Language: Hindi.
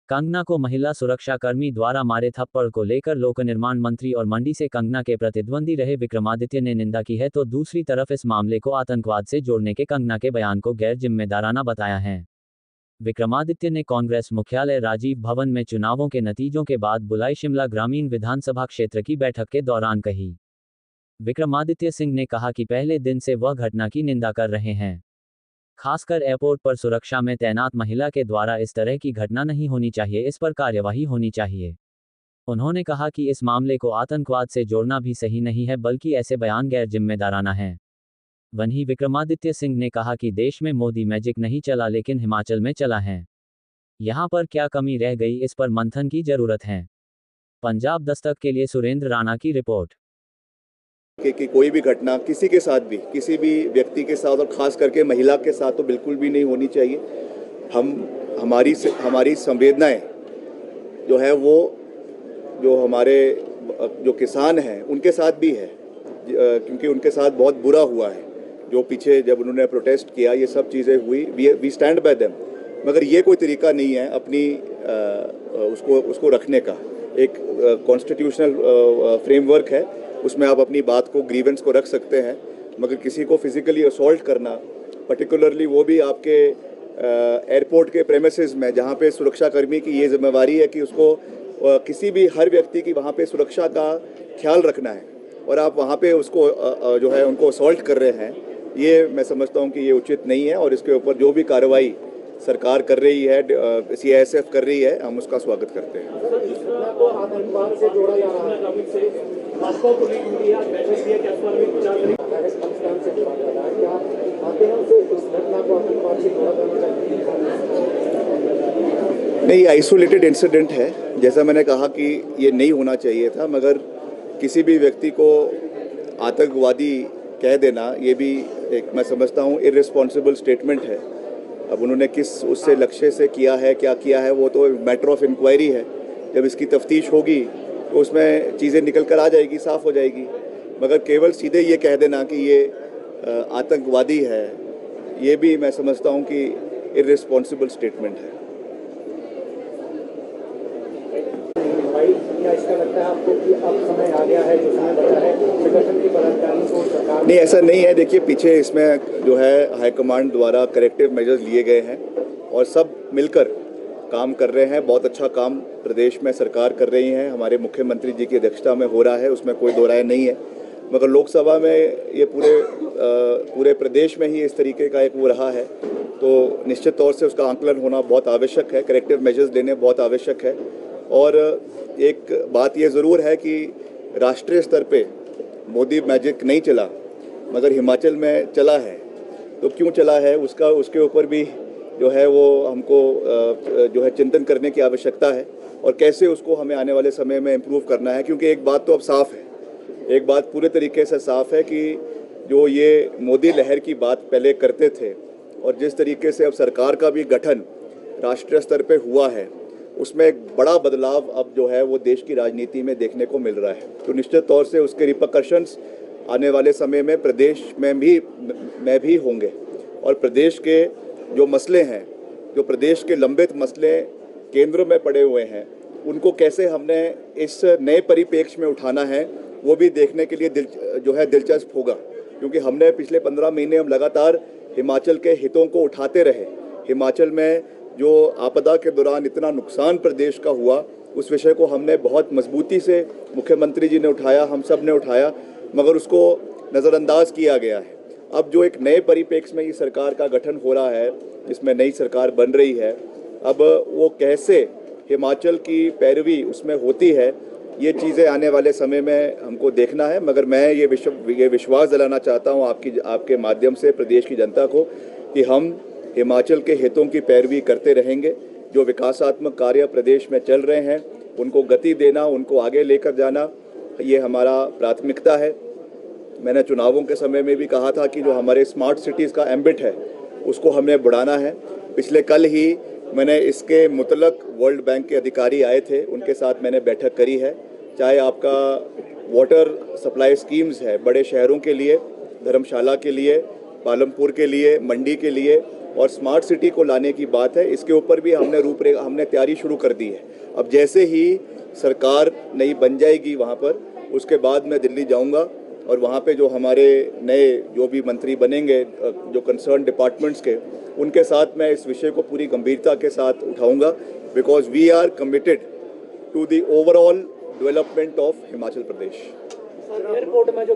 कंगना को महिला सुरक्षाकर्मी द्वारा मारे थप्पड़ को लेकर लोक निर्माण मंत्री और मंडी से कंगना के प्रतिद्वंदी रहे विक्रमादित्य ने निंदा की है, तो दूसरी तरफ इस मामले को आतंकवाद से जोड़ने के कंगना के बयान को गैर जिम्मेदाराना बताया है। विक्रमादित्य ने कांग्रेस मुख्यालय राजीव भवन में चुनावों के नतीजों के बाद बुलाई शिमला ग्रामीण विधानसभा क्षेत्र की बैठक के दौरान कही। विक्रमादित्य सिंह ने कहा कि पहले दिन से वह घटना की निंदा कर रहे हैं। खासकर एयरपोर्ट पर सुरक्षा में तैनात महिला के द्वारा इस तरह की घटना नहीं होनी चाहिए, इस पर कार्यवाही होनी चाहिए। उन्होंने कहा कि इस मामले को आतंकवाद से जोड़ना भी सही नहीं है, बल्कि ऐसे बयान गैर जिम्मेदाराना हैं। वहीं विक्रमादित्य सिंह ने कहा कि देश में मोदी मैजिक नहीं चला, लेकिन हिमाचल में चला है। यहां पर क्या कमी रह गई, इस पर मंथन की जरूरत है। पंजाब दस्तक के लिए सुरेंद्र राणा की रिपोर्ट। कि कोई भी घटना किसी के साथ भी, किसी भी व्यक्ति के साथ और ख़ास करके महिला के साथ तो बिल्कुल भी नहीं होनी चाहिए। हमारी संवेदनाएं जो है वो जो हमारे जो किसान हैं उनके साथ भी है, क्योंकि उनके साथ बहुत बुरा हुआ है। जो पीछे जब उन्होंने प्रोटेस्ट किया, ये सब चीज़ें हुई, वी स्टैंड बाय देम। मगर ये कोई तरीका नहीं है अपनी उसको रखने का। एक कॉन्स्टिट्यूशनल फ्रेमवर्क है, उसमें आप अपनी बात को, ग्रीवेंस को रख सकते हैं, मगर किसी को फिजिकली असॉल्ट करना, पर्टिकुलरली वो भी आपके एयरपोर्ट के प्रेमिसेस में, जहाँ पे सुरक्षाकर्मी की ये जिम्मेवारी है कि उसको किसी भी हर व्यक्ति की वहाँ पे सुरक्षा का ख्याल रखना है, और आप वहाँ पे उसको जो है उनको असॉल्ट कर रहे हैं, ये मैं समझता हूँ कि ये उचित नहीं है। और इसके ऊपर जो भी कार्रवाई सरकार कर रही है, CISF कर रही है, हम उसका स्वागत करते हैं। नहीं, आइसोलेटेड इंसिडेंट है। जैसा मैंने कहा कि ये नहीं होना चाहिए था, मगर किसी भी व्यक्ति को आतंकवादी कह देना, ये भी एक, मैं समझता हूँ, इररिस्पॉन्सिबल स्टेटमेंट है। अब उन्होंने किस उससे लक्ष्य से किया है, क्या किया है, वो तो मैटर ऑफ इंक्वायरी है। जब इसकी तफ्तीश होगी तो उसमें चीज़ें निकल कर आ जाएगी, साफ़ हो जाएगी। मगर केवल सीधे ये कह देना कि ये आतंकवादी है, ये भी मैं समझता हूँ कि इररिस्पॉन्सिबल स्टेटमेंट है। क्या इसका लगता है आपको कि अब समय आ गया है, जो समय बचा है संगठन के पदाधिकारियों को सरकार? नहीं, ऐसा नहीं है। देखिए, पीछे इसमें जो है हाईकमांड द्वारा करेक्टिव मेजर्स लिए गए हैं और सब मिलकर काम कर रहे हैं। बहुत अच्छा काम प्रदेश में सरकार कर रही है, हमारे मुख्यमंत्री जी की अध्यक्षता में हो रहा है, उसमें कोई दो राय नहीं है। मगर लोकसभा में ये पूरे प्रदेश में ही इस तरीके का एक वो रहा है, तो निश्चित तौर से उसका आंकलन होना बहुत आवश्यक है, करेक्टिव मेजर्स लेने बहुत आवश्यक है। और एक बात ये ज़रूर है कि राष्ट्रीय स्तर पे मोदी मैजिक नहीं चला, मगर हिमाचल में चला है। तो क्यों चला है, उसके ऊपर भी जो है वो हमको जो है चिंतन करने की आवश्यकता है, और कैसे उसको हमें आने वाले समय में इम्प्रूव करना है। क्योंकि एक बात तो अब साफ़ है, एक बात पूरे तरीके से साफ़ है कि जो ये मोदी लहर की बात पहले करते थे, और जिस तरीके से अब सरकार का भी गठन राष्ट्रीय स्तर पे हुआ है, उसमें एक बड़ा बदलाव अब जो है वो देश की राजनीति में देखने को मिल रहा है। तो निश्चित तौर से उसके रिपरकशंस आने वाले समय में प्रदेश में भी होंगे। और प्रदेश के जो मसले हैं, जो प्रदेश के लंबित मसले केंद्र में पड़े हुए हैं, उनको कैसे हमने इस नए परिप्रेक्ष्य में उठाना है, वो भी देखने के लिए दिलचस्प होगा। क्योंकि हमने पिछले 15 महीने हम लगातार हिमाचल के हितों को उठाते रहे। हिमाचल में जो आपदा के दौरान इतना नुकसान प्रदेश का हुआ, उस विषय को हमने बहुत मजबूती से मुख्यमंत्री जी ने उठाया, हम सब ने उठाया, मगर उसको नज़रअंदाज किया गया है। अब जो एक नए परिप्रेक्ष्य में ये सरकार का गठन हो रहा है, जिसमें नई सरकार बन रही है, अब वो कैसे हिमाचल की पैरवी उसमें होती है, ये चीज़ें आने वाले समय में हमको देखना है। मगर मैं ये विश्वास दिलाना चाहता हूँ आपके माध्यम से प्रदेश की जनता को कि हम हिमाचल के हितों की पैरवी करते रहेंगे। जो विकासात्मक कार्य प्रदेश में चल रहे हैं, उनको गति देना, उनको आगे लेकर जाना, ये हमारा प्राथमिकता है। मैंने चुनावों के समय में भी कहा था कि जो हमारे स्मार्ट सिटीज़ का एम्बिट है, उसको हमने बढ़ाना है। पिछले कल ही मैंने इसके मुतलक वर्ल्ड बैंक के अधिकारी आए थे, उनके साथ मैंने बैठक करी है। चाहे आपका वाटर सप्लाई स्कीम्स है बड़े शहरों के लिए, धर्मशाला के लिए, पालमपुर के लिए, मंडी के लिए, और स्मार्ट सिटी को लाने की बात है। इसके ऊपर भी हमने तैयारी शुरू कर दी है। अब जैसे ही सरकार नई बन जाएगी वहाँ पर, उसके बाद मैं दिल्ली जाऊँगा और वहाँ पे जो हमारे नए जो भी मंत्री बनेंगे जो कंसर्न डिपार्टमेंट्स के, उनके साथ मैं इस विषय को पूरी गंभीरता के साथ उठाऊंगा, because we are committed to the overall development of Himachal Pradesh. Airport में जो